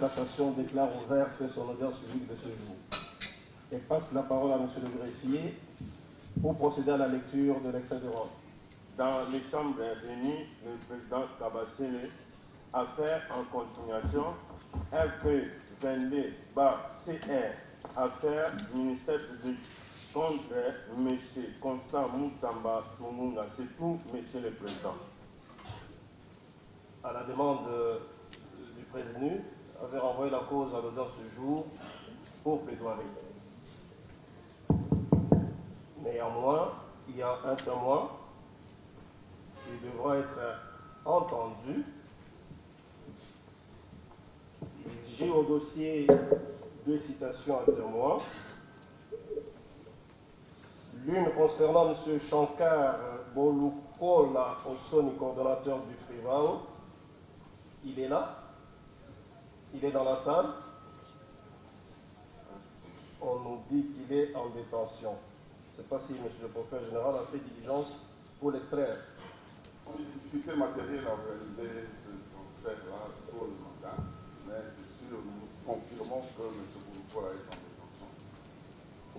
cassation déclare ouverte son audience publique de ce jour et passe la parole à M. le greffier pour procéder à la lecture de l'extrait de rôle. Dans les chambres réunies, le président Kabassele a fait en continuation RP 22/CR, affaire ministère public contre M. Constant Moutamba Mungunga. C'est tout, Monsieur le Président. À la demande du prévenu, avait renvoyé la cause à l'audience ce jour pour plaidoirie. Néanmoins, il y a un témoin qui devra être entendu. J'ai au dossier deux citations à témoin. L'une concernant M. Shankar Bolukola Osoni, coordonnateur du Frivao. Il est là. Il est dans la salle. On nous dit qu'il est en détention. Je ne sais pas si M. le procureur général a fait diligence pour l'extraire. Les difficultés matérielles à réaliser ce transfert-là pour le mandat, mais c'est sûr, nous confirmons que M. Bouloukola est en détention.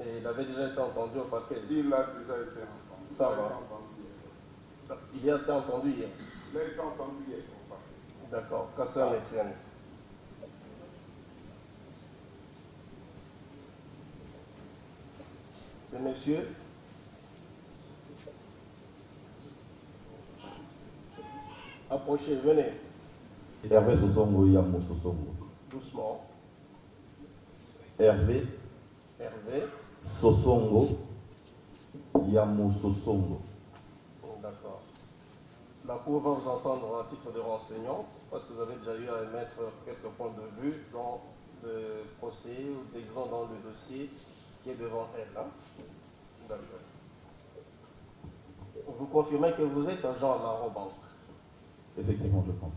Et il avait déjà été entendu au parquet. Il a déjà été entendu. Ça va. Il a été entendu hier. Il a été entendu hier au parquet. D'accord. Kassan Etienne. C'est monsieur. Approchez, venez. Hervé Sosongo, Yamou Sosongo. Doucement. Hervé Hervé. Sosongo, Yamou Sosongo. D'accord. La Cour va vous entendre à titre de renseignant, parce que vous avez déjà eu à émettre quelques points de vue dans le procès, ou disons dans le dossier qui est devant elle. Hein? D'accord. Vous confirmez que vous êtes agent de la Robanque? Effectivement, je pense.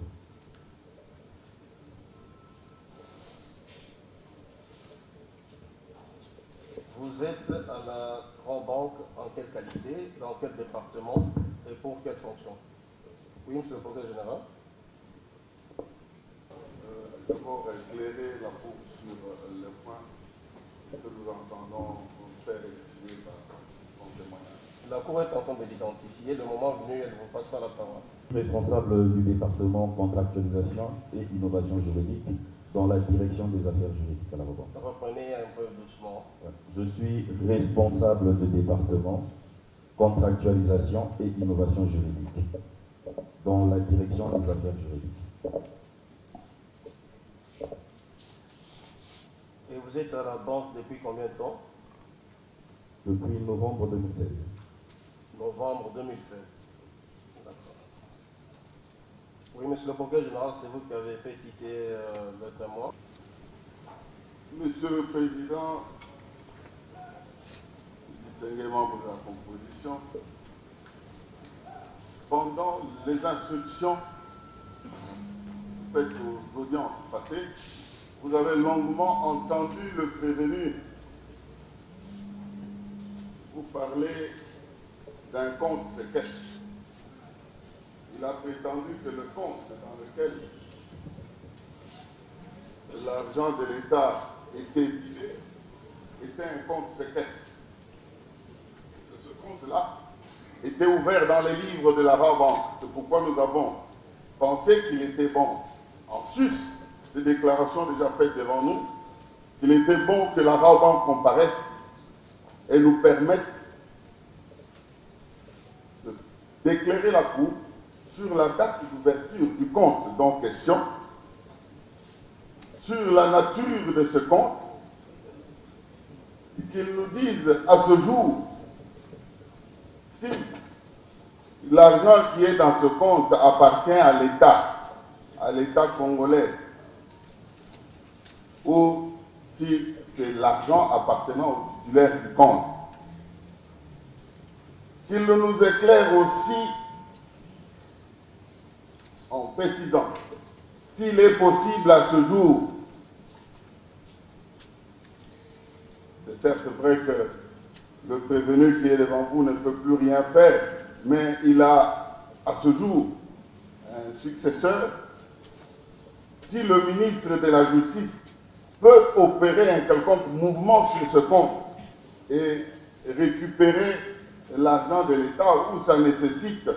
Vous êtes à la Robanque en quelle qualité, dans quel département et pour quelle fonction? Oui, monsieur le procureur général. D'abord, éclairer la Cour sur le point que nous entendons faire élucider par son témoignage. La Cour est en train de l'identifier. Le moment venu, elle vous passera la parole. Responsable du département contractualisation et innovation juridique dans la direction des affaires juridiques à la Robanque. Reprenez un peu doucement. Je suis responsable du département contractualisation et innovation juridique dans la direction des affaires juridiques. Et vous êtes à la banque depuis combien de temps? Depuis novembre 2016. Novembre 2016. D'accord. Oui, monsieur le procureur général, c'est vous qui avez fait citer le témoin. Monsieur le Président, distingués membres de la composition, pendant les instructions faites aux audiences passées, vous avez longuement entendu le prévenu vous parler d'un compte séquestre. Il a prétendu que le compte dans lequel l'argent de l'État était vidé était un compte séquestre. Et ce compte-là était ouvert dans les livres de la Rabanque. C'est pourquoi nous avons pensé qu'il était bon, en sus des déclarations déjà faites devant nous, qu'il était bon que la Rabanque comparaisse et nous permette d'éclairer la Cour sur la date d'ouverture du compte en question, sur la nature de ce compte, et qu'ils nous disent à ce jour si l'argent qui est dans ce compte appartient à l'État congolais, ou si c'est l'argent appartenant au titulaire du compte. Qu'il nous éclaire aussi en précisant s'il est possible à ce jour, c'est certes vrai que le prévenu qui est devant vous ne peut plus rien faire, mais il a à ce jour un successeur si le ministre de la Justice peut opérer un quelconque mouvement sur ce compte et récupérer l'argent de l'État où ça nécessite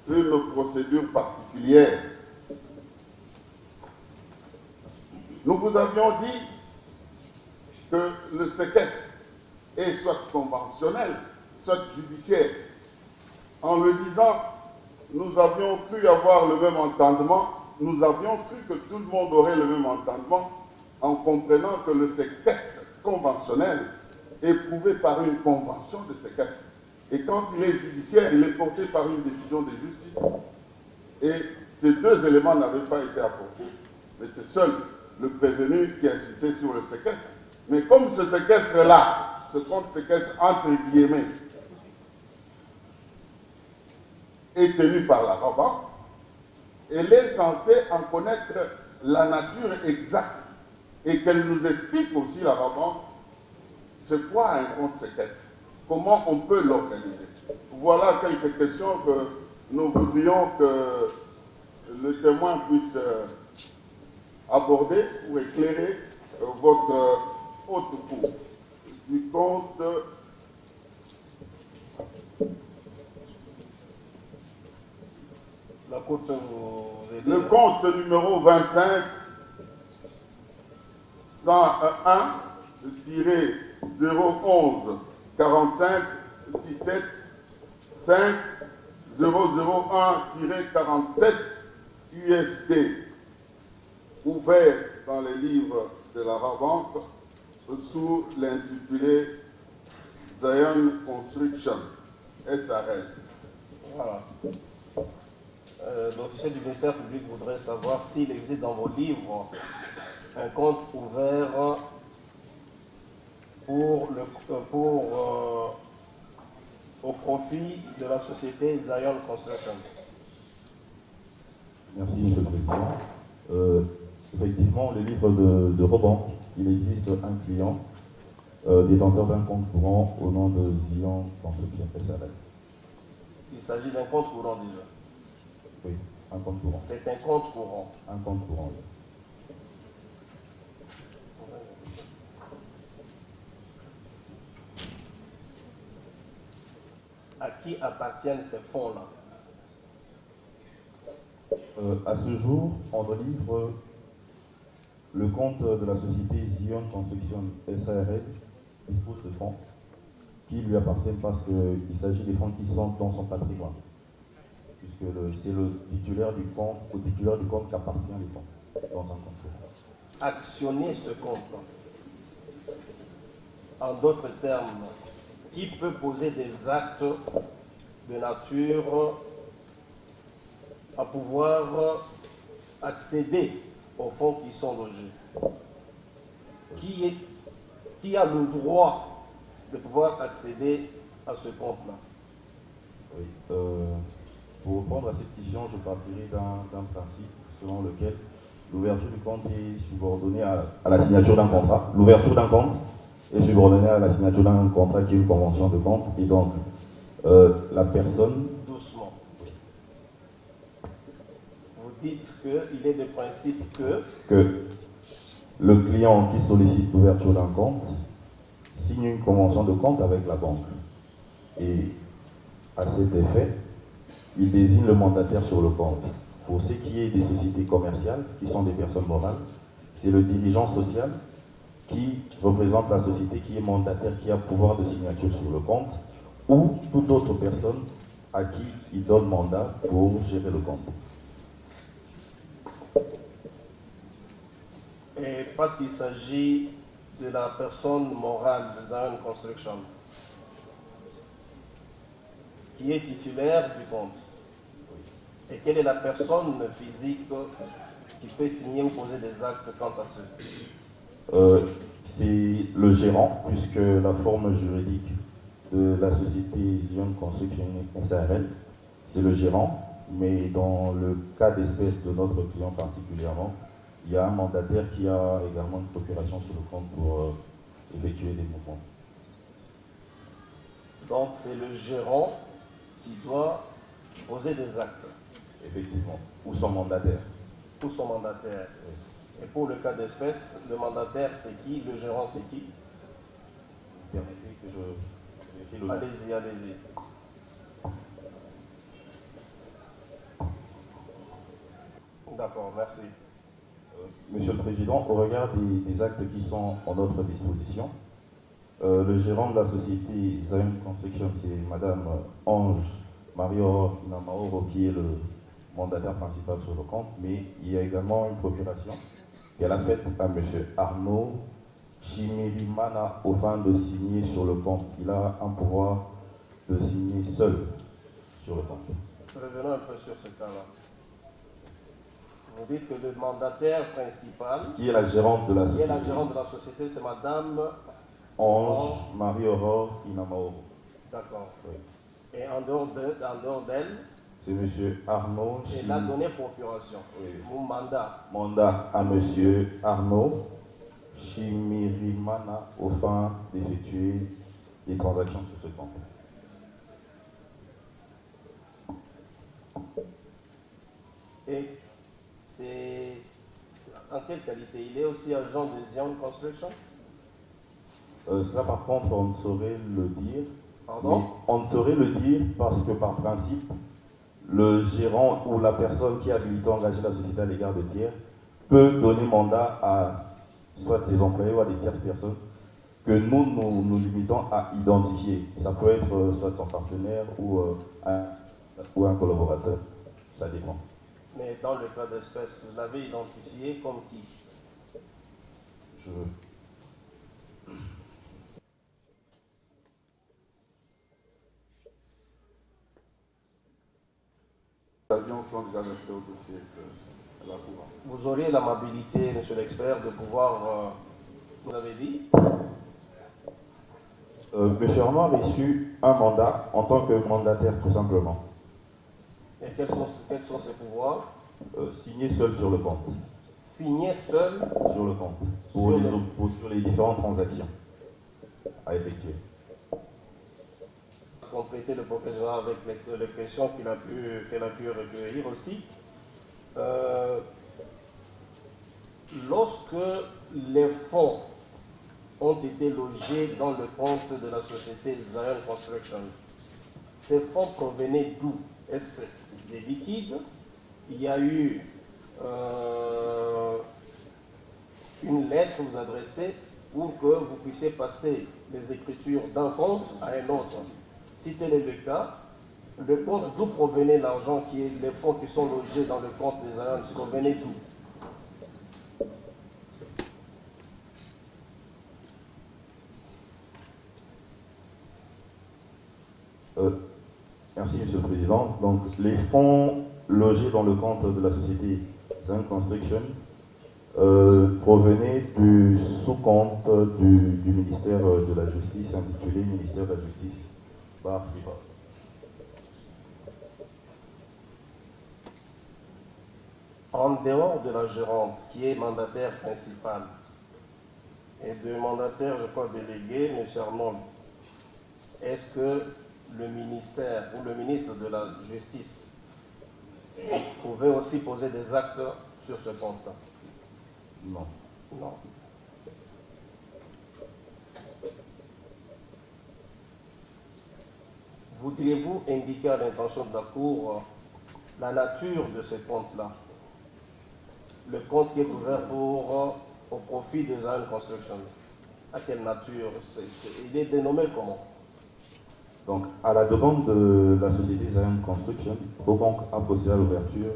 une procédure particulière. Nous vous avions dit que le séquestre est soit conventionnel, soit judiciaire. En le disant, nous avions cru avoir le même entendement, nous avions cru que tout le monde aurait le même entendement en comprenant que le séquestre conventionnel est prouvé par une convention de séquestre. Et quand il est judiciaire, il est porté par une décision de justice. Et ces deux éléments n'avaient pas été apportés. Mais c'est seul le prévenu qui insistait sur le séquestre. Mais comme ce séquestre-là, ce compte séquestre entre guillemets, est tenu par la Rabanque, elle est censée en connaître la nature exacte et qu'elle nous explique aussi, la Rabanque, c'est quoi un compte séquestre, comment on peut l'organiser. Voilà quelques questions que nous voudrions que le témoin puisse aborder pour éclairer votre haute cour du compte. La Cour peut vous aider. Le compte numéro 25 101-011 45 17 5 001-47 USD, ouvert dans les livres de la Rabanque sous l'intitulé Zion Construction, SARL. Voilà. L'officier du ministère public voudrait savoir s'il existe dans vos livres un compte ouvert au profit de la société Zion Construction. Merci, Monsieur le Président. Effectivement, le livre de Rabanque, il existe un client détenteur d'un compte courant au nom de Zion Construction SARL. Il s'agit d'un compte courant déjà. Oui, un compte courant. C'est un compte courant. Un compte courant. Oui. À qui appartiennent ces fonds-là? À ce jour, on livre le compte de la société Zion Construction SARL dispose de fonds qui lui appartiennent parce qu'il s'agit des fonds qui sont dans son patrimoine. Puisque c'est le titulaire du compte, au titulaire du compte qu'appartient les fonds dans un compte courant. Actionner ce compte. En d'autres termes, qui peut poser des actes de nature à pouvoir accéder aux fonds qui sont logés? Qui a le droit de pouvoir accéder à ce compte-là? Oui. Pour répondre à cette question, je partirai d'un principe selon lequel l'ouverture du compte est subordonnée à la signature d'un contrat. L'ouverture d'un compte est subordonnée à la signature d'un contrat qui est une convention de compte. Et donc, la personne... Doucement. Vous dites qu'il est de principe que le client qui sollicite l'ouverture d'un compte signe une convention de compte avec la banque. Et à cet effet, il désigne le mandataire sur le compte. Pour ce qui est des sociétés commerciales, qui sont des personnes morales, c'est le dirigeant social qui représente la société, qui est mandataire, qui a pouvoir de signature sur le compte, ou toute autre personne à qui il donne mandat pour gérer le compte. Et parce qu'il s'agit de la personne morale de Zion Construction, qui est titulaire du compte. Et quelle est la personne physique qui peut signer ou poser des actes quant à ce? C'est le gérant, puisque la forme juridique de la société Zion Construction SARL, c'est le gérant, mais dans le cas d'espèce de notre client particulièrement, il y a un mandataire qui a également une procuration sur le compte pour effectuer des mouvements. Donc c'est le gérant qui doit poser des actes. Effectivement, ou son mandataire. ou son mandataire. Et pour le cas d'espèce, le mandataire c'est qui, le gérant c'est qui? Permettez que je vérifie le nom. Allez-y, allez-y. D'accord, merci. Monsieur le Président, au regard des actes qui sont en notre disposition, le gérant de la société Zion Construction, c'est Madame Ange Mario Namaoro qui est le mandataire principal sur le compte, mais il y a également une procuration qu'elle a faite à Monsieur Arnaud Chimirimana au fin de signer sur le compte. Il a un pouvoir de signer seul sur le compte. Revenons un peu sur ce cas-là. Vous dites que le mandataire principal, Qui est la gérante de la qui est société? la gérante de la société, c'est Madame Ange Marie-Aurore Inamao. D'accord. Oui. Et en dehors d'elle, C'est Monsieur Arnaud elle a donné procuration. Oui. Mon mandat. Mandat à Monsieur Arnaud Chimirimana au fin d'effectuer des transactions sur ce compte. Et c'est en quelle qualité? Il est aussi agent de Zion Construction? Cela par contre on ne saurait le dire. Pardon? Mais on ne saurait le dire parce que par principe, le gérant ou la personne qui a habilité à engager la société à l'égard de tiers peut donner mandat à soit ses employés ou à des tierces personnes que nous limitons à identifier. Ça peut être soit son partenaire ou un collaborateur. Ça dépend. Mais dans le cas d'espèce, vous l'avez identifié comme qui? Je... Les avions sont déjà versés au dossier de la Cour. Vous auriez l'amabilité, monsieur l'expert, de pouvoir, vous avez dit? Monsieur Arnaud a reçu un mandat en tant que mandataire, tout simplement. Et quels sont ses pouvoirs? Signé seul sur le compte. Signer seul Sur le compte. Sur les différentes transactions à effectuer. Compléter le procureur général avec les questions qu'elle a pu recueillir aussi. Lorsque les fonds ont été logés dans le compte de la société Zion Construction, ces fonds provenaient d'où? Est-ce des liquides? Il y a eu une lettre vous adressée pour que vous puissiez passer les écritures d'un compte à un autre. Si tel est le cas, le compte d'où provenait l'argent, qui est les fonds qui sont logés dans le compte des Zion, provenaient d'où? Merci, Monsieur le Président. Donc, les fonds logés dans le compte de la société Zion Construction provenaient du sous-compte du ministère de la Justice, intitulé Ministère de la Justice par FIBA. En dehors de la gérante, qui est mandataire principal, et de mandataire, je crois, délégué, M. Arnold, est-ce que le ministère ou le ministre de la Justice pouvait aussi poser des actes sur ce compte? Non. Non. Voudriez-vous indiquer à l'intention de la Cour la nature de ce compte-là? Le compte qui est ouvert au profit de Zion Construction. À quelle nature? Il est dénommé comment? Donc, à la demande de la société Zion Construction, Robank a procédé à l'ouverture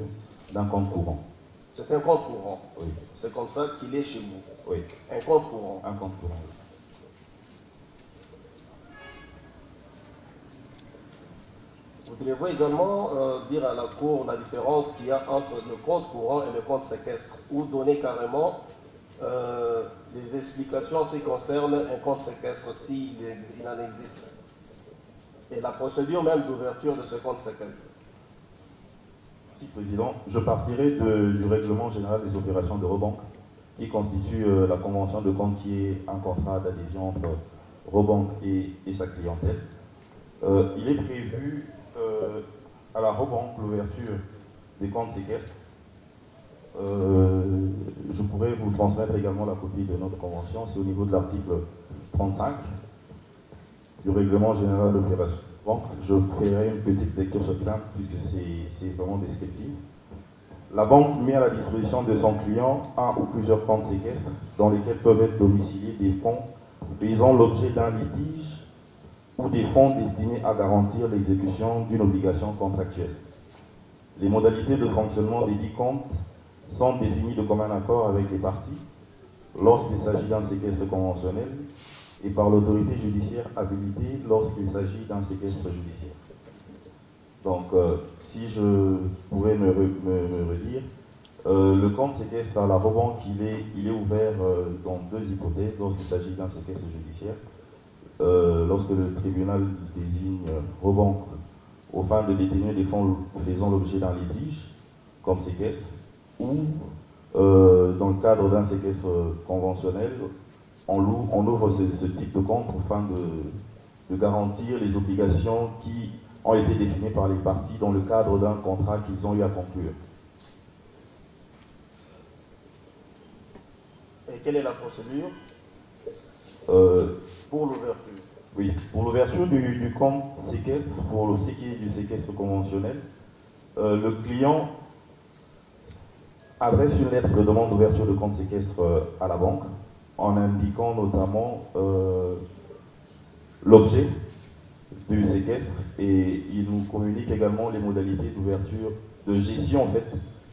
d'un compte courant. C'est un compte courant. Oui. C'est comme ça qu'il est chez vous. Oui. Un compte courant. Un compte courant. Oui. Voudriez-vous également dire à la Cour la différence qu'il y a entre le compte courant et le compte séquestre, ou donner carrément des explications en ce qui concerne un compte séquestre, s'il en existe, et la procédure même d'ouverture de ce compte séquestre? Merci, Président. Je partirai du règlement général des opérations de Robank, qui constitue la convention de compte qui est un contrat d'adhésion entre Robank et sa clientèle. Il est prévu à la Robank l'ouverture des comptes séquestres Je pourrais vous transmettre également la copie de notre convention. C'est au niveau de l'article 35 du règlement général d'opération. Donc, je ferai une petite lecture succincte puisque c'est vraiment descriptif. La banque met à la disposition de son client un ou plusieurs comptes séquestres dans lesquels peuvent être domiciliés des fonds faisant l'objet d'un litige ou des fonds destinés à garantir l'exécution d'une obligation contractuelle. Les modalités de fonctionnement des dix comptes sont définies de commun accord avec les parties lorsqu'il s'agit d'un séquestre conventionnel et par l'autorité judiciaire habilitée lorsqu'il s'agit d'un séquestre judiciaire. Donc, si je pourrais me redire, le compte séquestre à la Robank, il est ouvert dans deux hypothèses lorsqu'il s'agit d'un séquestre judiciaire. Lorsque le tribunal désigne Robank aux fins de détenir des fonds faisant l'objet d'un litige, comme séquestre, ou dans le cadre d'un séquestre conventionnel, on ouvre ce type de compte afin de garantir les obligations qui ont été définies par les parties dans le cadre d'un contrat qu'ils ont eu à conclure. Et quelle est la procédure pour l'ouverture? Oui, pour l'ouverture du compte séquestre, pour ce qui est du séquestre conventionnel, le client adresse une lettre de demande d'ouverture de compte séquestre à la banque en indiquant notamment l'objet du séquestre et il nous communique également les modalités d'ouverture, de gestion en fait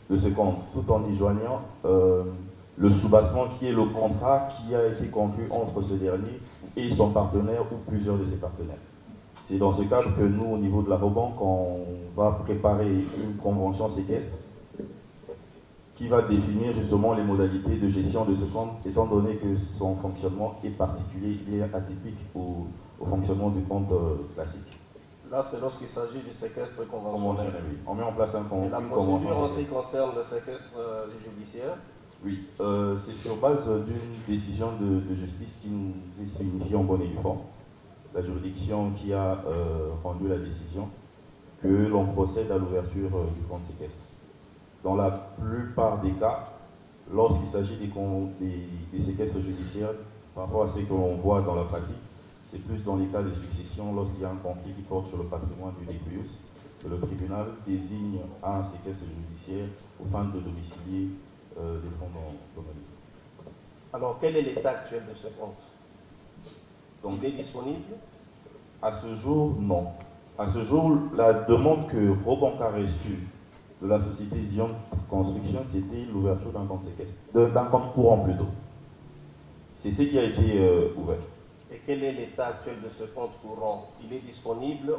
de ce compte, tout en y joignant le soubassement qui est le contrat qui a été conclu entre ce dernier et son partenaire ou plusieurs de ses partenaires. C'est dans ce cadre que nous, au niveau de la Robank, on va préparer une convention séquestre qui va définir justement les modalités de gestion de ce compte, étant donné que son fonctionnement est particulier et atypique au fonctionnement du compte classique. Là, c'est lorsqu'il s'agit du séquestre conventionnel. Oui. On met en place une convention. La procédure en ce qui concerne le séquestre judiciaire? Oui, c'est sur base d'une décision de justice qui nous est signifiée en bonne et due forme. La juridiction qui a rendu la décision que l'on procède à l'ouverture du compte séquestre. Dans la plupart des cas, lorsqu'il s'agit des séquestres judiciaires, par rapport à ce que l'on voit dans la pratique, c'est plus dans les cas de succession, lorsqu'il y a un conflit qui porte sur le patrimoine du dépouilleuse, que le tribunal désigne un séquestre judiciaire aux fins de domicilier des fonds domaniaux. Alors, quel est l'état actuel de ce compte? Donc, il est disponible? À ce jour, non. À ce jour, la demande que Robank a reçue de la société Zion Construction, c'était l'ouverture d'un compte séquestre, d'un compte courant plutôt. C'est ce qui a été ouvert. Et quel est l'état actuel de ce compte courant? Il est disponible,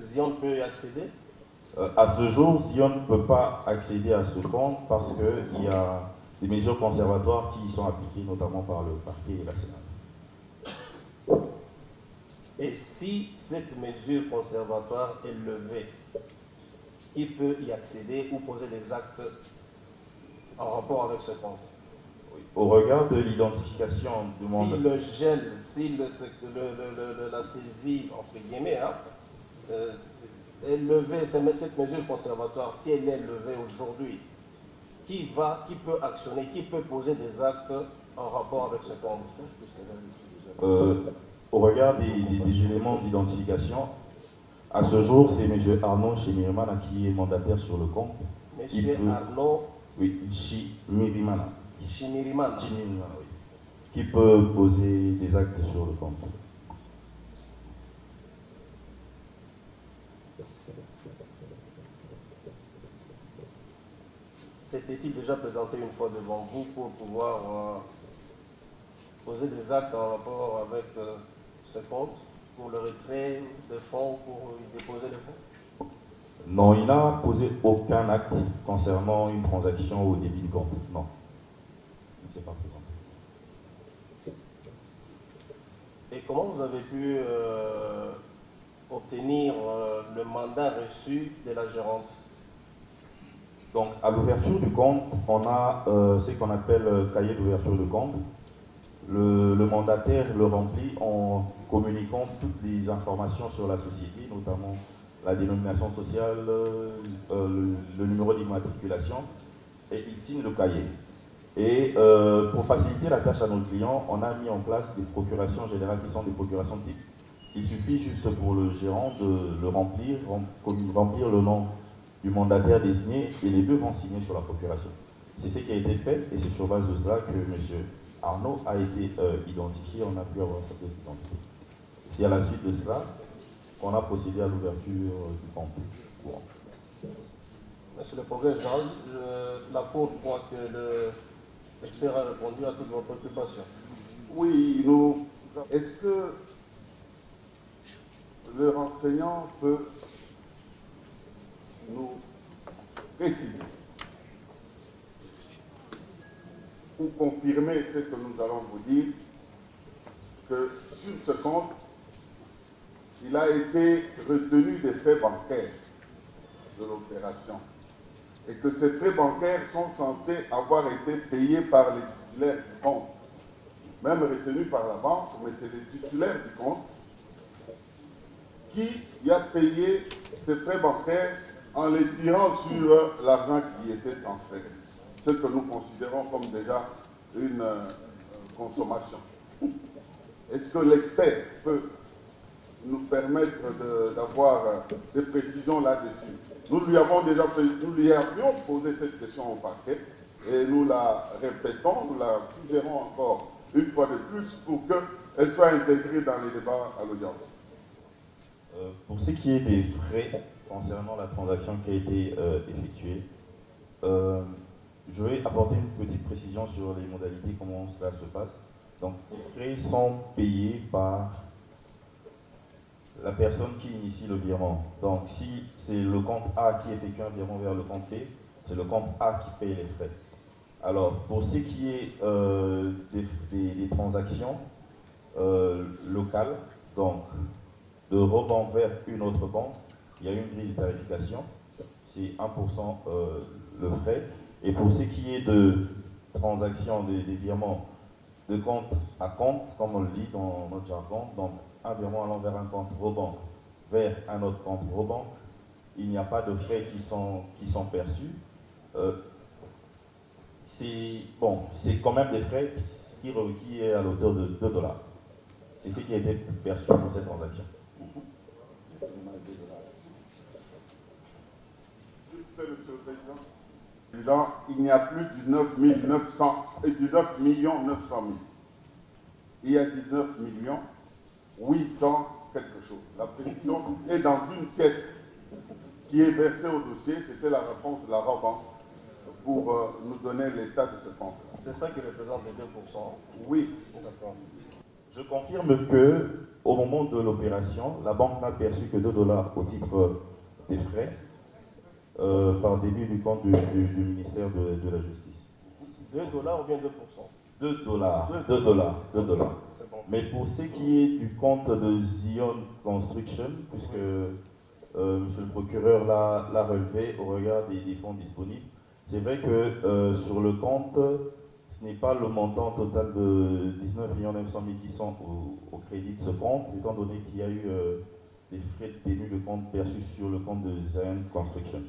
Zion peut y accéder? À ce jour, Zion ne peut pas accéder à ce compte parce qu'il y a des mesures conservatoires qui y sont appliquées, notamment par le parquet et la Sénat. Et si cette mesure conservatoire est levée, il peut y accéder ou poser des actes en rapport avec ce compte? Oui. Au regard de l'identification du monde. Si le gel, si la saisie, entre guillemets, est levée, cette mesure conservatoire, si elle est levée aujourd'hui, qui peut actionner, qui peut poser des actes en rapport avec ce compte? Au regard des éléments d'identification, à ce jour, c'est M. Arnaud Chimirimana qui est mandataire sur le compte. M. Arnaud? Oui, Chimirimana. Chimirimana, oui. Qui peut poser des actes sur le compte. S'était-il déjà présenté une fois devant vous pour pouvoir poser des actes en rapport avec ce compte, pour le retrait de fonds, pour y déposer les fonds? Non, il n'a posé aucun acte concernant une transaction au débit de compte. Non. Il ne s'est pas présenté. Et comment vous avez pu obtenir le mandat reçu de la gérante? Donc, à l'ouverture du compte, on a ce qu'on appelle cahier d'ouverture de compte. Le mandataire le remplit en communiquant toutes les informations sur la société, notamment la dénomination sociale, le numéro d'immatriculation et il signe le cahier. Et pour faciliter la tâche à nos clients, on a mis en place des procurations générales qui sont des procurations types. Il suffit juste pour le gérant de le remplir le nom du mandataire désigné et les deux vont signer sur la procuration. C'est ce qui a été fait et c'est sur base de cela que M. Arnaud a été identifié, on a pu avoir sa pièce d'identité. C'est à la suite de cela qu'on a procédé à l'ouverture du compte courant. Monsieur le procureur général, la Cour croit que l'expert a répondu à toutes vos préoccupations. Oui, est-ce que le renseignant peut nous préciser ou confirmer ce que nous allons vous dire, que sur ce compte, il a été retenu des frais bancaires de l'opération et que ces frais bancaires sont censés avoir été payés par les titulaires du compte, même retenus par la banque, mais c'est les titulaires du compte qui a payé ces frais bancaires en les tirant sur l'argent qui était transféré, ce que nous considérons comme déjà une consommation. Est-ce que l'expert peut nous permettre d'avoir des précisions là-dessus? Nous lui avions posé cette question au parquet et nous la répétons, nous la suggérons encore une fois de plus pour qu'elle soit intégrée dans les débats à l'audience. Pour ce qui est des frais concernant la transaction qui a été effectuée, je vais apporter une petite précision sur les modalités, comment cela se passe. Donc, les frais sont payés par la personne qui initie le virement. Donc, si c'est le compte A qui effectue un virement vers le compte B, c'est le compte A qui paye les frais. Alors, pour ce qui est des transactions locales, donc de rebanque vers une autre banque, il y a une grille de tarification, c'est 1% le frais. Et pour ce qui est de transactions, des virements de compte à compte, comme on le dit dans notre jargon, donc un virement allant vers un compte rebanque vers un autre compte rebanque, il n'y a pas de frais qui sont perçus. C'est quand même des frais qui est à l'auteur de $2. C'est ce qui a été perçu pour cette transaction. Monsieur le Président, il n'y a plus 19 900 000. Il y a 19 800 quelque chose. La précision est dans une caisse qui est versée au dossier. C'était la réponse de la Rabanque pour nous donner l'état de ce compte. C'est ça qui représente les 2%. Oui. D'accord. Je confirme que au moment de l'opération, la banque n'a perçu que $2 au titre des frais par débit du compte du ministère de la Justice. $2 ou bien 2%? $2. C'est bon. Mais pour ce qui est du compte de Zion Construction, puisque monsieur le procureur l'a relevé au regard des fonds disponibles, c'est vrai que sur le compte, ce n'est pas le montant total de 19 900 000 qui sont au crédit de ce compte, étant donné qu'il y a eu des frais de tenue de compte perçus sur le compte de Zion Construction.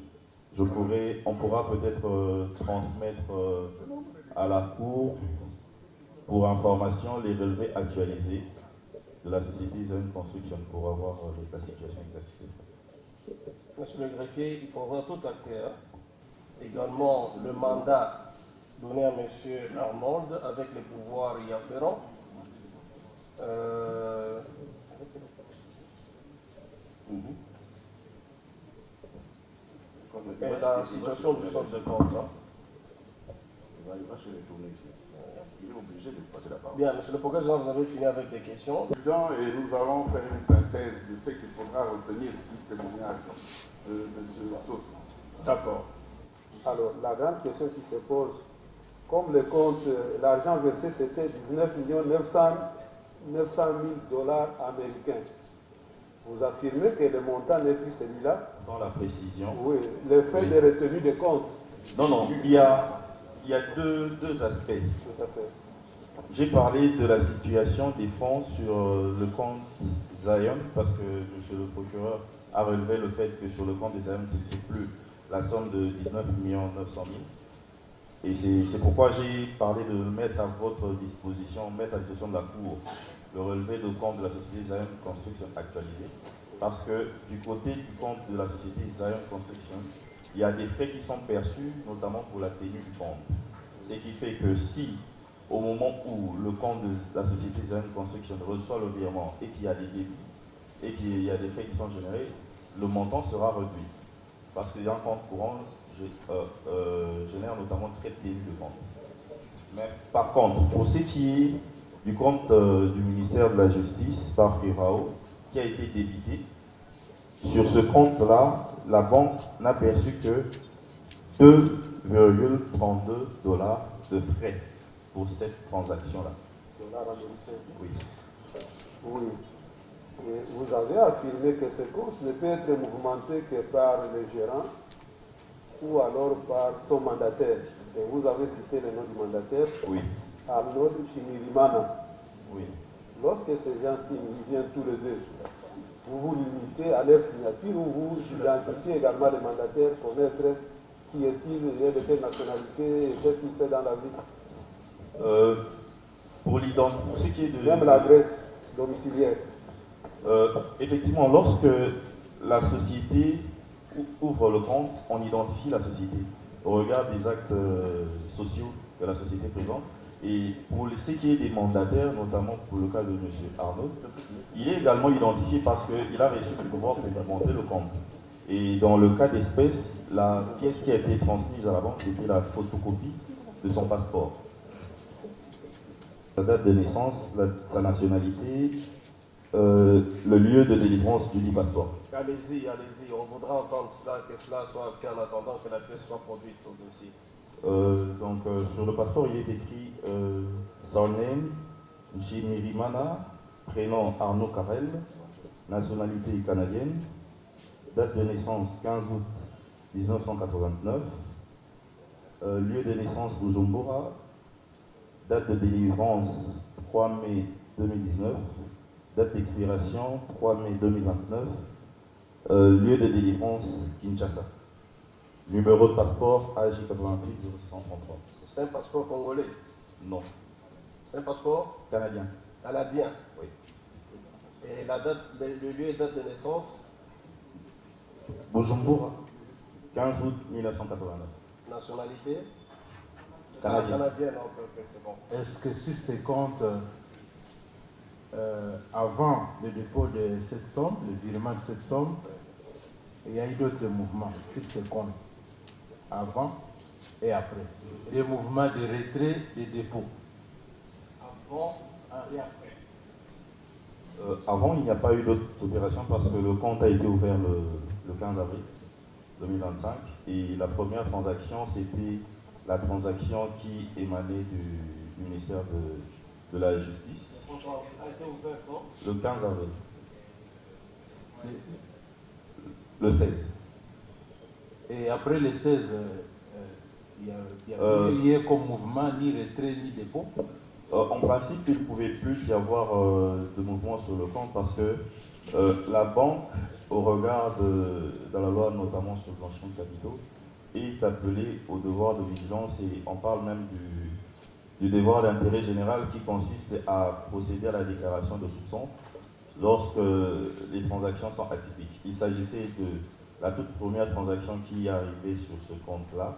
On pourra peut-être transmettre à la Cour pour information les relevés actualisés de la société Zion Construction pour avoir la situation exacte. Monsieur le greffier, il faudra tout acteur, également le mandat donné à M. Armand avec les pouvoirs y afférents. Et la situation du centre de compte. Il va se retourner ici. Il est obligé de passer la parole. Bien, monsieur le procureur, vous avez fini avec des questions. Président, et nous allons faire une synthèse de ce qu'il faudra retenir du témoignage de M. Sos. D'accord. Alors, la grande question qui se pose, comme le compte, l'argent versé, c'était 19 900 000 $ américains. Vous affirmez que le montant n'est plus celui-là? Dans la précision. Oui, le fait de retenue de compte. Non, il y a deux aspects. Tout à fait. J'ai parlé de la situation des fonds sur le compte Zion, parce que monsieur le procureur a relevé le fait que sur le compte des Zion, ce n'était plus la somme de 19 900 000. Et c'est pourquoi j'ai parlé de mettre à votre disposition, mettre à disposition de la Cour le relevé de compte de la société Zion Construction actualisé. Parce que du côté du compte de la société Zion Construction, il y a des frais qui sont perçus, notamment pour la tenue du compte. Ce qui fait que si, au moment où le compte de la société Zion Construction reçoit le virement et qu'il y a des débits, et qu'il y a des frais qui sont générés, le montant sera réduit. Parce qu'il y a un compte courant génère notamment très tenue de compte. Mais par contre, pour ce qui est du compte du ministère de la Justice par FIRAO, qui a été débité, sur ce compte-là, la banque n'a perçu que 2,32 $ de frais pour cette transaction-là. Dollars américains. Oui. Oui. Et vous avez affirmé que ce compte ne peut être mouvementé que par le gérant ou alors par son mandataire. Et vous avez cité le nom du mandataire, Oui. Arnaud Chimirimana. Oui. Lorsque ces gens signent, ils viennent tous les deux. Vous vous limitez à leur signature ou vous identifiez également le mandataire, connaître qui est-il, il est de quelle nationalité et qu'est-ce qu'il fait dans la vie. Pour ce qui est de... Même l'adresse domiciliaire. Effectivement, lorsque la société ouvre le compte, on identifie la société au regard des actes sociaux que la société présente. Et pour ce qui est des mandataires, notamment pour le cas de M. Arnaud, il est également identifié parce qu'il a reçu le pouvoir pour monter le compte. Et dans le cas d'espèce, la pièce qui a été transmise à la banque, c'était la photocopie de son passeport. Sa date de naissance, sa nationalité, le lieu de délivrance du dit passeport. Allez-y, on voudra entendre cela, que cela soit fait en attendant que la pièce soit produite au dossier. Sur le passeport, il est écrit surname Jimirimana, prénom Arnaud Carrel, nationalité canadienne, date de naissance 15 août 1989, lieu de naissance Bujumbura, date de délivrance 3 mai 2019, date d'expiration 3 mai 2029, lieu de délivrance Kinshasa. Numéro de passeport AJ 88 0633. C'est un passeport congolais? Non. C'est un passeport Canadien. canadien? Oui. Et la date, le lieu et date de naissance? Bujumbura, 15 août 1989. Nationalité? Canadien. Canadienne, ok, c'est bon. Est-ce que sur ces comptes, avant le dépôt de cette somme, le virement de cette somme, il y a eu d'autres mouvements sur ces comptes, avant et après? Les mouvements de retrait des dépôts. Avant et après? Avant, il n'y a pas eu d'autres opérations parce que le compte a été ouvert le 15 avril 2025 et la première transaction, c'était la transaction qui émanait du ministère de la Justice. Le compte a été ouvert quand? Le 15 avril. Le 16. Et après le 16, il n'y a plus lié comme mouvement, ni retrait, ni dépôt? En principe, il ne pouvait plus y avoir de mouvement sur le compte parce que la banque, au regard de la loi notamment sur le blanchiment de capitaux, est appelée au devoir de vigilance et on parle même du devoir d'intérêt général qui consiste à procéder à la déclaration de soupçon lorsque les transactions sont atypiques. Il s'agissait de la toute première transaction qui est arrivée sur ce compte-là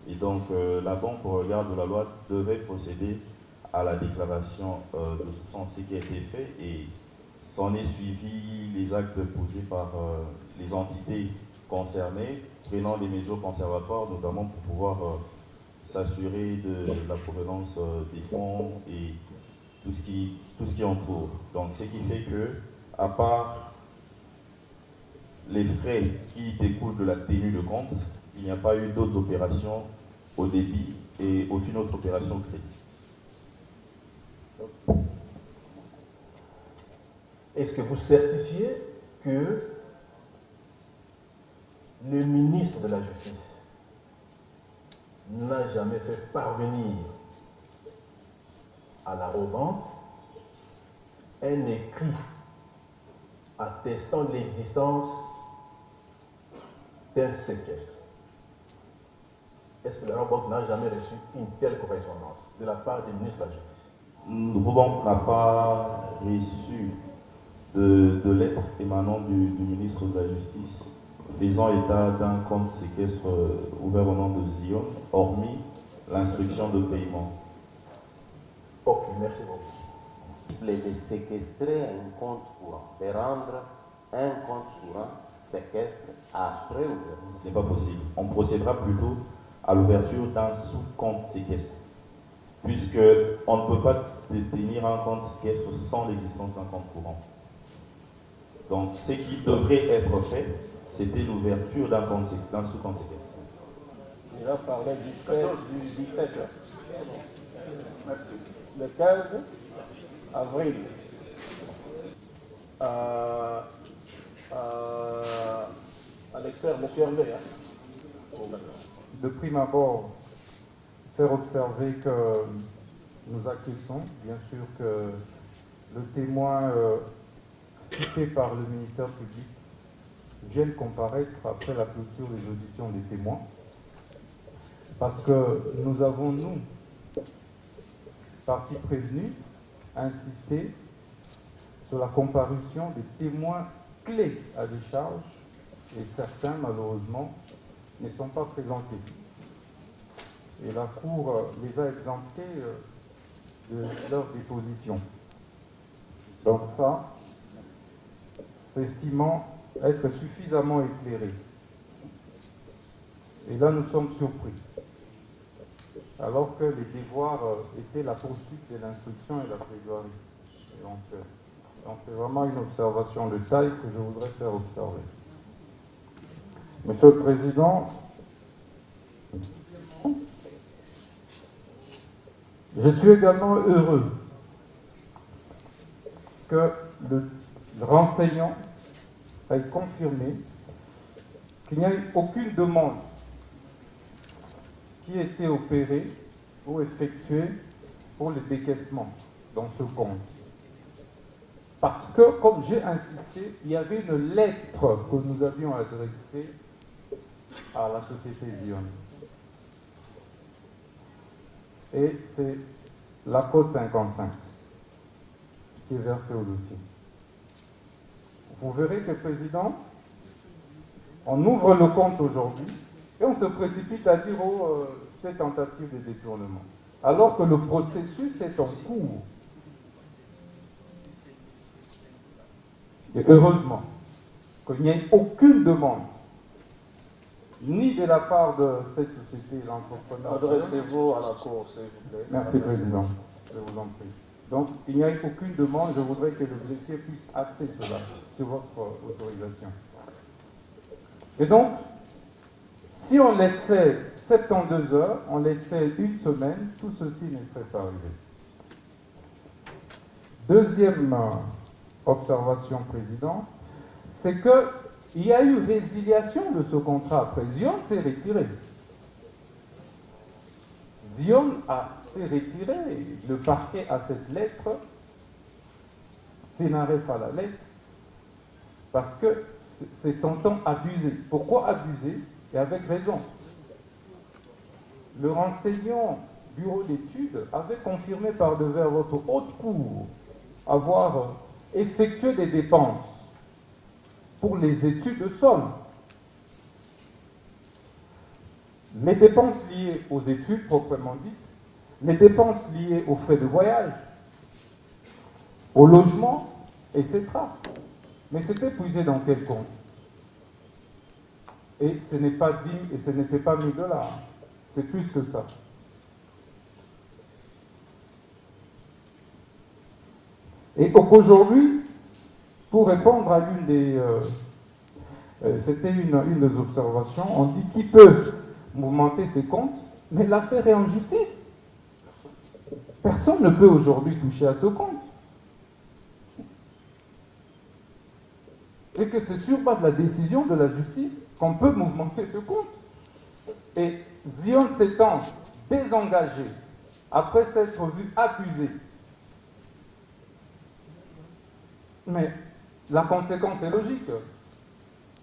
et donc la banque, au regard de la loi, devait procéder à la déclaration de soupçon, ce qui a été fait et s'en est suivi les actes posés par les entités concernées, prenant des mesures conservatoires, notamment pour pouvoir s'assurer de la provenance des fonds et tout ce qui entoure. Donc ce qui fait que, à part les frais qui découlent de la tenue de compte, il n'y a pas eu d'autres opérations au débit et aucune autre opération crédit. Est-ce que vous certifiez que le ministre de la Justice n'a jamais fait parvenir à la Banque un écrit attestant l'existence d'un séquestre? est-ce que la Banque n'a jamais reçu une telle correspondance de la part du ministre de la Justice? Banque n'a pas reçu de lettre émanant du ministre de la Justice faisant état d'un compte séquestre ouvert au nom de Zion, hormis l'instruction de paiement. Ok, merci beaucoup. De séquestrer un compte courant, de rendre un compte courant séquestre après ouverture. Ce n'est pas possible. On procédera plutôt à l'ouverture d'un sous-compte séquestre, puisqu'on ne peut pas détenir un compte séquestre sans l'existence d'un compte courant. Donc, ce qui devrait être fait, c'était l'ouverture d'un sous-compte séquestre. Il a parlé du 17. Merci. Le 15 avril. À l'expert, M. Hervé. De prime abord, faire observer que nous acquiesçons, bien sûr, que le témoin cité par le ministère public vienne comparaître après la clôture des auditions des témoins, parce que nous avons, nous, parties prévenues, insisté sur la comparution des témoins clés à des charges, et certains, malheureusement, ne sont pas présentés. Et la Cour les a exemptés de leur déposition. Donc ça, s'estimant être suffisamment éclairé. Et là, nous sommes surpris. Alors que les devoirs étaient la poursuite de l'instruction et la plaidoirie éventuelle. Donc c'est vraiment une observation de taille que je voudrais faire observer. Monsieur le Président, je suis également heureux que le renseignant ait confirmé qu'il n'y a eu aucune demande qui a été opérée ou effectuée pour le décaissement dans ce compte. Parce que, comme j'ai insisté, il y avait une lettre que nous avions adressée à la société Zion. Et c'est la code 55 qui est versée au dossier. Vous verrez que, Président, on ouvre le compte aujourd'hui et on se précipite à dire c'est tentative de détournement. Alors que le processus est en cours. Et heureusement qu'il n'y ait aucune demande, ni de la part de cette société, l'entrepreneur. Adressez-vous à la Cour, s'il vous plaît. Merci, Président. Je vous en prie. Donc, il n'y a aucune demande. Je voudrais que le greffier puisse acter cela sur votre autorisation. Et donc, si on laissait 72 heures, on laissait une semaine, tout ceci ne serait pas arrivé. Deuxième observation, Président, c'est qu'il y a eu résiliation de ce contrat après. Zion s'est retiré. Zion s'est retiré. Le parquet a cette lettre, s'énarrête à la lettre, parce que c'est son temps abusé. Pourquoi abusé? Et avec raison. Le renseignant bureau d'études avait confirmé par devers votre haute cour avoir effectué des dépenses pour les études de sol. Les dépenses liées aux études proprement dites, les dépenses liées aux frais de voyage, au logement, etc. Mais c'était puisé dans quel compte? Et ce n'est pas 10 et ce n'était pas 1000 $. C'est plus que ça. Et aujourd'hui, pour répondre à l'une des... c'était une des observations, on dit qui peut mouvementer ses comptes, mais l'affaire est en justice. Personne ne peut aujourd'hui toucher à ce compte. Et que c'est sur base de la décision de la justice qu'on peut mouvementer ce compte. Et Zion s'étant désengagé après s'être vu accusé. Mais la conséquence est logique.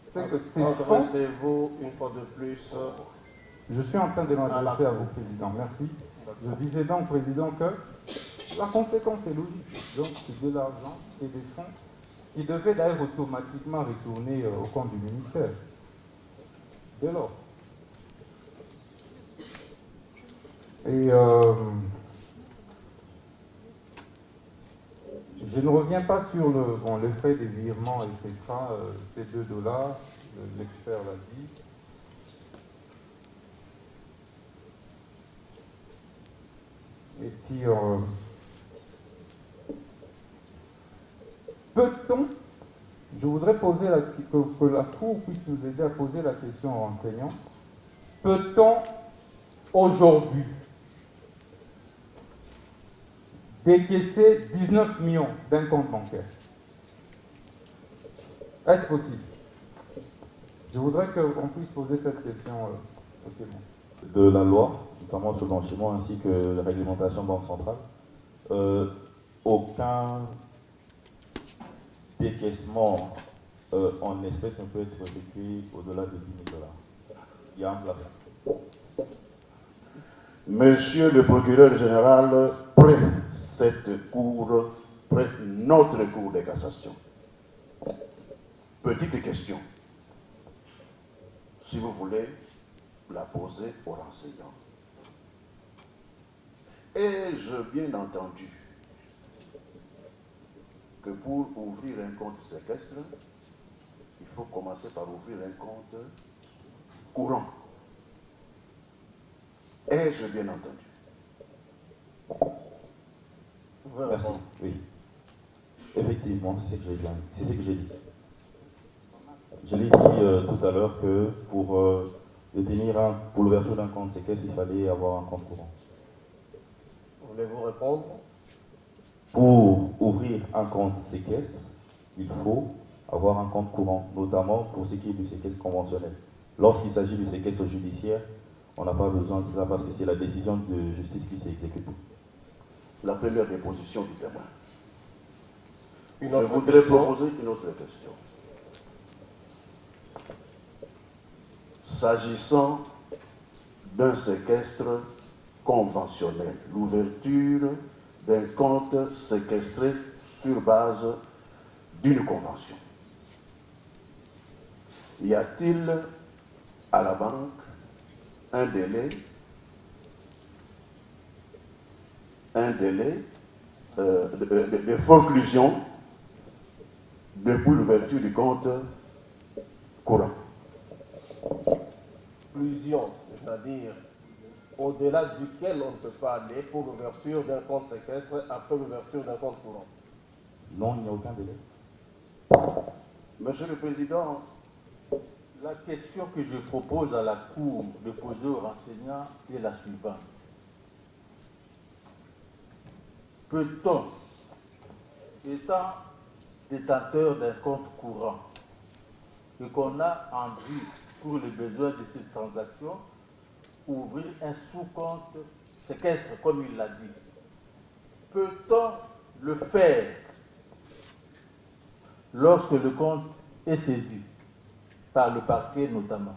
C'est que ces fonds... Adressez-vous une fois de plus Je suis en train de m'adresser à vous, Président. Merci. Je disais donc, Président, que la conséquence est logique. Donc, c'est de l'argent, c'est des fonds qui devaient d'ailleurs automatiquement retourner au compte du ministère. Dès lors. Et je ne reviens pas sur le fait des virements, etc. Ces $2, l'expert l'a dit. Et puis, peut-on, je voudrais poser que la Cour puisse nous aider à poser la question aux enseignants, peut-on aujourd'hui décaisser 19 millions d'un compte bancaire? Est-ce possible? Je voudrais qu'on puisse poser cette question au témoin. De la loi, notamment sur le blanchiment, ainsi que la réglementation banque centrale, aucun décaissement en espèces ne peut être effectué au-delà de $10 000. Il y a un plafond. Monsieur le procureur général, près cette cour, près notre cour de cassation. Petite question, si vous voulez la poser aux renseignants. Ai-je bien entendu que pour ouvrir un compte séquestre, il faut commencer par ouvrir un compte courant? Ai-je bien entendu? Merci. Oui. Effectivement, c'est ce que j'ai dit. Je l'ai dit tout à l'heure que pour l'ouverture d'un compte séquestre, il fallait avoir un compte courant. Voulez-vous répondre? Pour ouvrir un compte séquestre, il faut avoir un compte courant, notamment pour ce qui est du séquestre conventionnel. Lorsqu'il s'agit du séquestre judiciaire, on n'a pas besoin de ça parce que c'est la décision de justice qui s'est exécutée. La première déposition du témoin. Je voudrais proposer une autre question. S'agissant d'un séquestre conventionnel, l'ouverture d'un compte séquestré sur base d'une convention, y a-t-il à la banque un délai de forclusion depuis l'ouverture du compte courant? Conclusion, c'est-à-dire au-delà duquel on ne peut pas aller pour l'ouverture d'un compte séquestre après l'ouverture d'un compte courant? Non, il n'y a aucun délai. Monsieur le Président, la question que je propose à la Cour de poser aux renseignants est la suivante. Peut-on, étant détenteur d'un compte courant et qu'on a en vue pour les besoins de ces transactions, ouvrir un sous-compte séquestre, comme il l'a dit? Peut-on le faire lorsque le compte est saisi par le parquet notamment?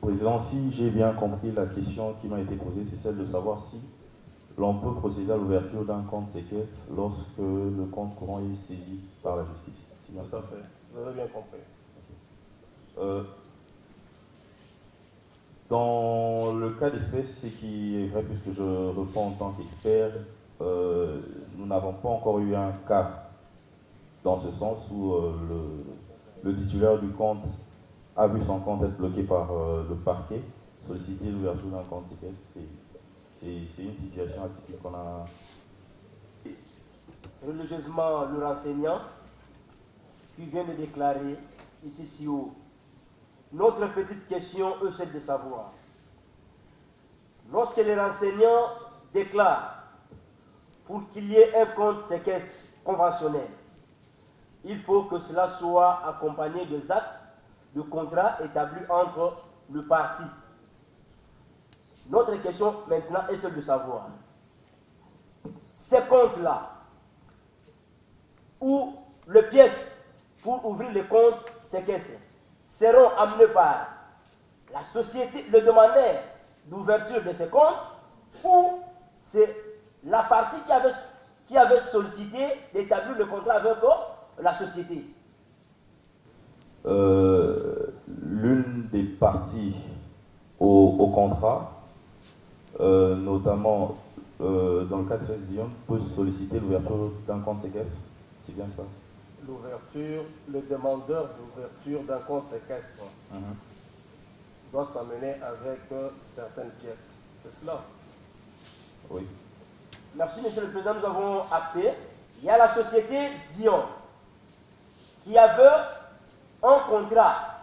Président, si j'ai bien compris la question qui m'a été posée, c'est celle de savoir si l'on peut procéder à l'ouverture d'un compte séquestre lorsque le compte courant est saisi par la justice. Tout à fait, vous avez bien compris. Dans le cas d'espèce, ce qui est vrai, puisque je réponds en tant qu'expert, nous n'avons pas encore eu un cas dans ce sens où le titulaire du compte a vu son compte être bloqué par le parquet, solliciter l'ouverture d'un compte séquestre. C'est une situation atypique qu'on a. Religieusement, le renseignant qui vient de déclarer ici si haut. Notre petite question, c'est de savoir, lorsque les renseignants déclarent pour qu'il y ait un compte séquestre conventionnel, il faut que cela soit accompagné des actes de contrat établis entre le parti. Notre question maintenant est celle de savoir, ces comptes-là, où les pièces pour ouvrir les comptes séquestres seront amenées par la société, le demandeur d'ouverture de ces comptes ou c'est la partie qui avait sollicité d'établir le contrat avec la société? L'une des parties au contrat, notamment dans le cas de Zion, peut solliciter l'ouverture d'un compte séquestre. C'est bien ça? L'ouverture, le demandeur d'ouverture d'un compte séquestre doit s'amener avec certaines pièces. C'est cela? Oui. Merci, Monsieur le Président. Nous avons acté. Il y a la société Zion qui avait un contrat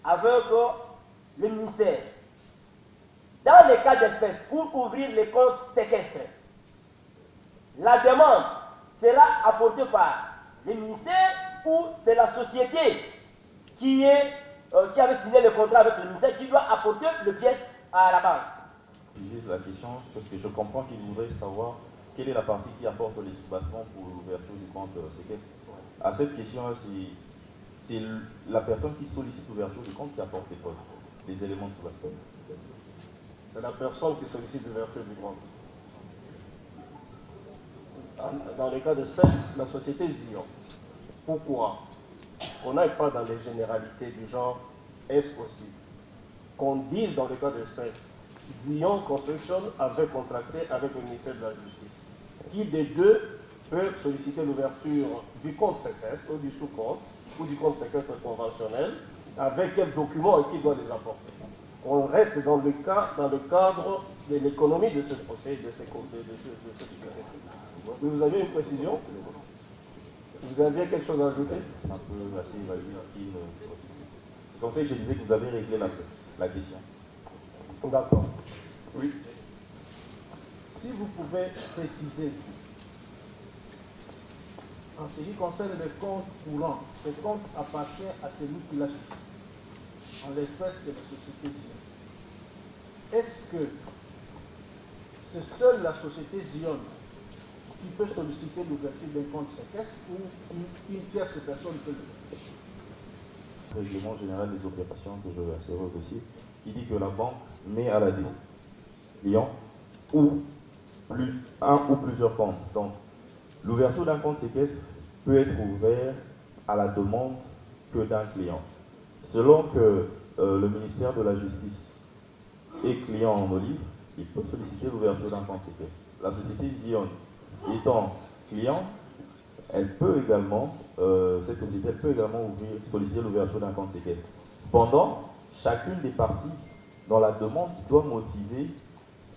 avec le ministère. Dans les cas d'espèces, pour ouvrir les comptes séquestres, la demande sera apportée par le ministère ou c'est la société qui avait signé le contrat avec le ministère qui doit apporter les pièces à la banque? Je la question parce que je comprends qu'il voudrait savoir quelle est la partie qui apporte les soubassements pour l'ouverture du compte séquestre. À cette question, c'est la personne qui sollicite l'ouverture du compte qui apporte les éléments de soubassement. C'est la personne qui sollicite l'ouverture du compte. Dans les cas d'espèce, la société Zion. Pourquoi? On n'aille pas dans les généralités du genre est-ce possible? Qu'on dise dans le cas d'espèce, Zion Construction avait contracté avec le ministère de la Justice. Qui des deux peut solliciter l'ouverture du compte séquestre ou du sous-compte ou du compte séquestre conventionnel, avec quels documents et qui doit les apporter? On reste dans le cadre de l'économie de ce procès, de ce procès. Vous avez une précision? Vous aviez quelque chose à ajouter? Un peu, vas-y. C'est comme ça que je disais que vous avez réglé la question. D'accord. Oui. Si vous pouvez préciser, en ce qui concerne le compte courant, ce compte appartient à celui qui l'a suscité. En l'espèce, c'est la société Zion. Est-ce que c'est seule la société Zion qui peut solliciter l'ouverture d'un compte séquestre ou une tierce personne peut le faire? Le règlement général des opérations que je vais insérer au dossier, qui dit que la banque met à la disposition client un ou plusieurs comptes. Donc, l'ouverture d'un compte séquestre peut être ouvert à la demande que d'un client. Selon que le ministère de la Justice est client en olive, il peut solliciter l'ouverture d'un compte séquestre. La société Zion étant client, cette société peut également solliciter l'ouverture d'un compte séquestre. Cependant, chacune des parties dans la demande doit motiver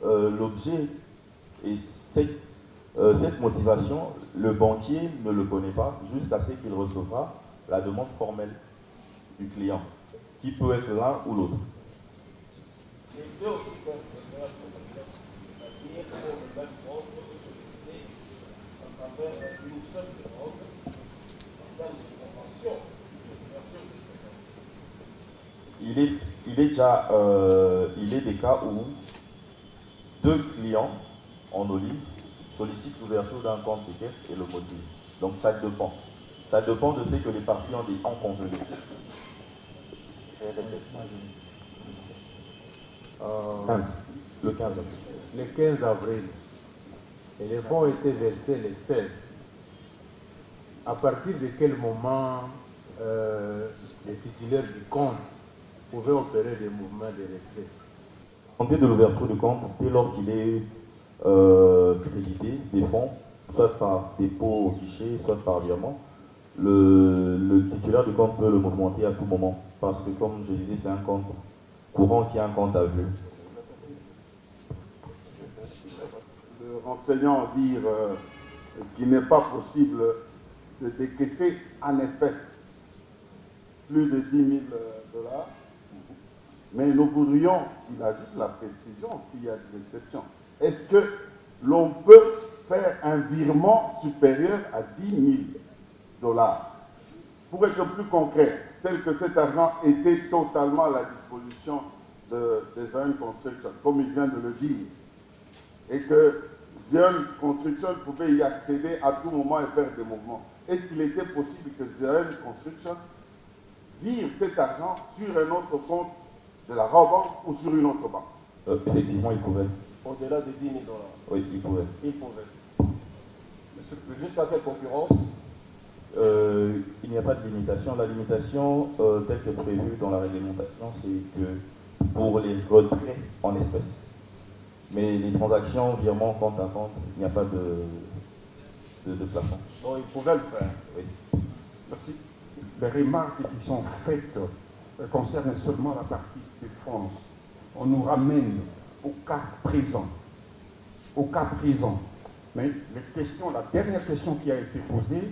l'objet et cette motivation, le banquier ne le connaît pas jusqu'à ce qu'il recevra la demande formelle du client, qui peut être l'un ou l'autre. Les deux aussi peuvent le faire, c'est-à-dire pour le même compte solliciter à travers une seule demande en termes de convention Il est des cas où deux clients en olive sollicitent l'ouverture d'un compte séquestre et le motivent. Donc ça dépend. Ça dépend de ce que les parties ont convenu. Le 15 avril. Le 15 avril. Et les fonds ont été versés le 16. À partir de quel moment les titulaires du compte pouvaient opérer des mouvements de retrait? Compter de l'ouverture du compte dès lors qu'il est crédité des fonds, soit par dépôt au guichet, soit par virement. Le titulaire du compte peut le mouvementer à tout moment. Parce que, comme je disais, c'est un compte courant qui est un compte à vue. Le renseignant dire qu'il n'est pas possible de décaisser en espèces plus de 10 000 $, mais nous voudrions qu'il ajoute la précision s'il y a des exceptions. Est-ce que l'on peut faire un virement supérieur à 10 000 $? Pour être plus concret, tel que cet argent était totalement à la disposition des Zion Construction, comme il vient de le dire, et que Zion Construction pouvait y accéder à tout moment et faire des mouvements. Est-ce qu'il était possible que Zion Construction vire cet argent sur un autre compte de la Rabobank ou sur une autre banque? Effectivement, il pouvait. Au-delà de 10 000 $. Oui, il pouvait. Il pouvait. Jusqu'à quelle concurrence? Il n'y a pas de limitation. La limitation telle que prévue dans la réglementation, c'est que pour les retraits en espèces. Mais les transactions, virements, compte à compte, il n'y a pas de plafond. Donc il pouvait le faire. Oui. Merci. Les remarques qui sont faites concernent seulement la partie défense. On nous ramène au cas présent. Au cas présent. Mais les questions, la dernière question qui a été posée,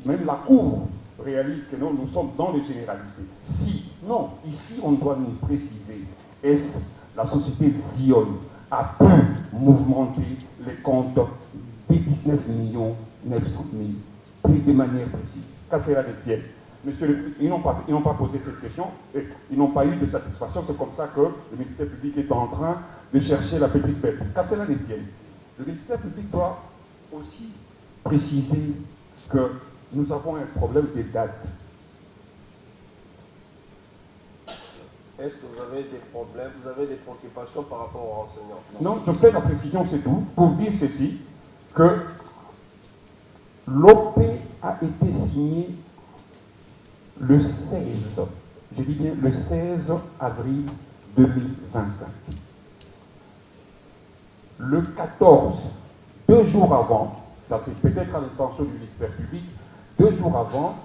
même la Cour réalise que nous sommes dans les généralités. Si, non, ici on doit nous préciser, est-ce la société Zion a pu mouvementer les comptes des 19 900 000 de manière précise? Qu'à cela ne tienne. Monsieur le Président, ils n'ont pas posé cette question et ils n'ont pas eu de satisfaction. C'est comme ça que le ministère public est en train de chercher la petite bête. Qu'à cela ne tienne. Le ministère public doit aussi préciser que nous avons un problème de date. Est-ce que vous avez des problèmes, vous avez des préoccupations par rapport aux renseignants? Non, je fais la précision, c'est tout, pour dire ceci, que l'OP a été signé le 16, je dis bien le 16 avril 2025. Le 14, 2 jours avant, ça c'est peut-être à l'intention du ministère public, 2 jours avant,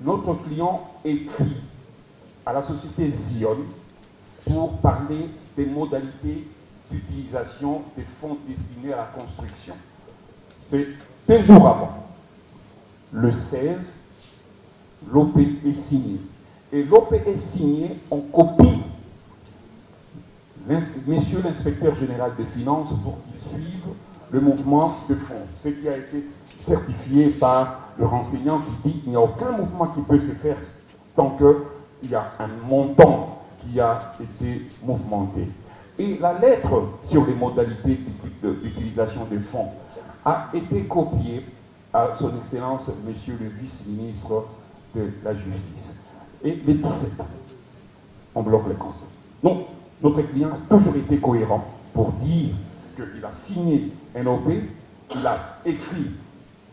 notre client écrit à la société Zion pour parler des modalités d'utilisation des fonds destinés à la construction. C'est 2 jours avant. Le 16, l'OP est signé. Et l'OP est signé en copie Monsieur l'inspecteur général des finances pour qu'il suive le mouvement de fonds. Ce qui a été certifié par le renseignant qui dit qu'il n'y a aucun mouvement qui peut se faire tant qu'il y a un montant qui a été mouvementé. Et la lettre sur les modalités d'utilisation des fonds a été copiée à son Excellence, Monsieur le vice-ministre de la Justice. Et les 17, on bloque les comptes. Donc, notre client a toujours été cohérent pour dire qu'il a signé un OP, il a écrit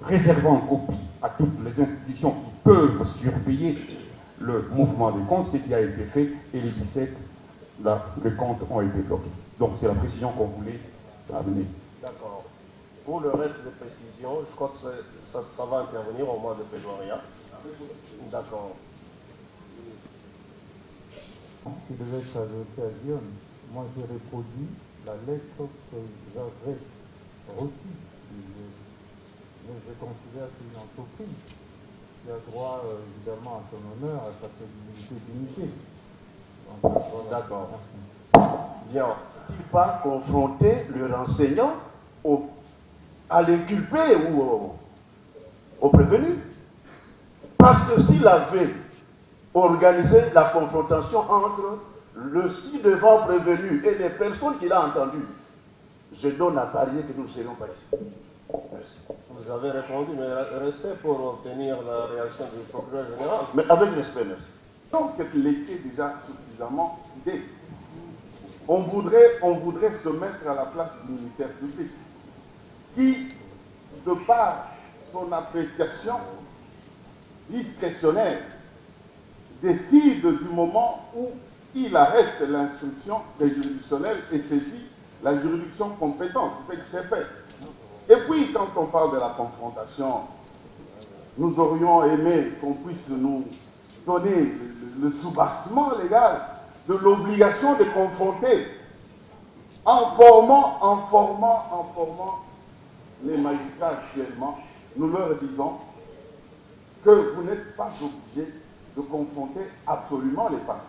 réservant copie à toutes les institutions qui peuvent surveiller le mouvement des comptes, ce qui a été fait, et les 17, là, les comptes ont été bloqués. Donc c'est la précision qu'on voulait amener. D'accord. Pour le reste des précisions, je crois que ça va intervenir au mois de plaidoirie. D'accord. Qui devait être adressé à Zion. Moi, j'ai reproduit la lettre que j'avais reçue. Mais je considère que c'est une entreprise qui a droit, évidemment, à son honneur, à sa crédibilité d'unité. D'accord. Bien. N'a-t-il pas confronté le renseignant à l'inculpé ou au prévenu? Parce que s'il avait organisé la confrontation entre le ci-devant prévenu et les personnes qu'il a entendues, je donne à parier que nous ne serions pas ici. Merci. Vous avez répondu, mais restez pour obtenir la réaction du procureur général. Mais avec respect, merci. Donc, cette était déjà suffisamment idée. On voudrait se mettre à la place du ministère public, qui, de par son appréciation discrétionnaire, décide du moment où il arrête l'instruction des juridictionnels et saisit la juridiction compétente. C'est ce qui s'est fait. Et puis, quand on parle de la confrontation, nous aurions aimé qu'on puisse nous donner le soubassement légal de l'obligation de confronter en formant les magistrats actuellement. Nous leur disons que vous n'êtes pas obligés de confronter absolument les parties.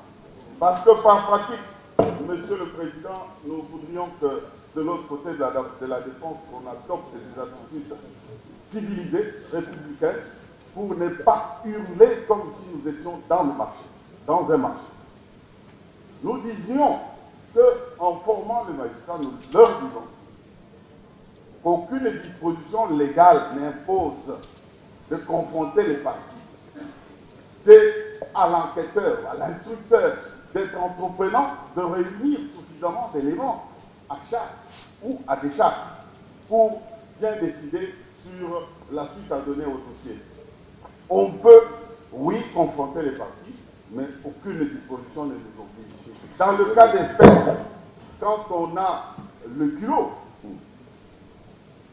Parce que par pratique, Monsieur le Président, nous voudrions que de l'autre côté de la défense, on adopte des attitudes civilisées, républicaines, pour ne pas hurler comme si nous étions dans un marché. Nous disions qu'en formant les magistrats, nous leur disons qu'aucune disposition légale n'impose de confronter les parties. C'est à l'enquêteur, à l'instructeur d'être entreprenant, de réunir suffisamment d'éléments à chaque ou à des chaque pour bien décider sur la suite à donner au dossier. On peut, oui, confronter les parties, mais aucune disposition ne nous oblige. Dans le cas d'espèce, quand on a le culot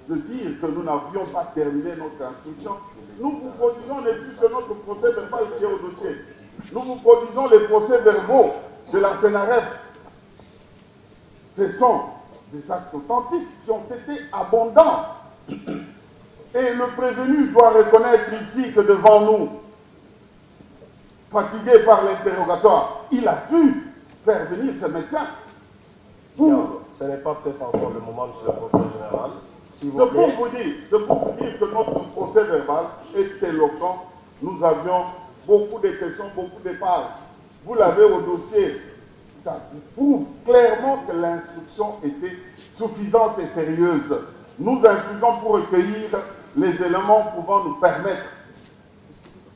de dire que nous n'avions pas terminé notre instruction, nous vous produisons ne fût que notre procès verbal qui est au dossier. Nous vous produisons les procès-verbaux de la CNRF. Ce sont des actes authentiques qui ont été abondants. Et le prévenu doit reconnaître ici que devant nous, fatigué par l'interrogatoire, il a pu faire venir ce médecin. Ce n'est pas peut-être encore le moment, monsieur le procureur général. C'est pour vous dire que notre procès verbal est éloquent. Nous avions beaucoup de questions, beaucoup de pages. Vous l'avez au dossier. Ça prouve clairement que l'instruction était suffisante et sérieuse. Nous instruisons pour recueillir les éléments pouvant nous permettre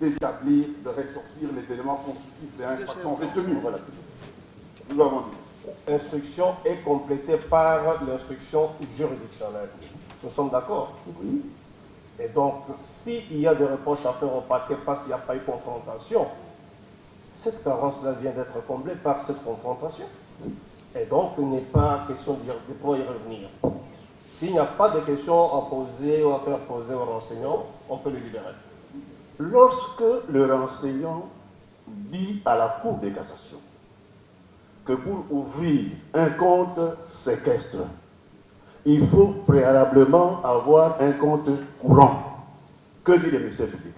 d'établir, de ressortir les éléments constitutifs de l'infraction retenue. Voilà. Nous avons dit. L'instruction est complétée par l'instruction juridictionnelle. Nous sommes d'accord? Oui. Et donc, s'il y a des reproches à faire au parquet parce qu'il n'y a pas eu confrontation, cette carence-là vient d'être comblée par cette confrontation. Et donc, il n'est pas question de pouvoir y revenir. S'il n'y a pas de questions à poser ou à faire poser aux renseignants, on peut les libérer. Lorsque le renseignant dit à la Cour de cassation que pour ouvrir un compte séquestre, il faut préalablement avoir un compte courant, que dit le ministère public?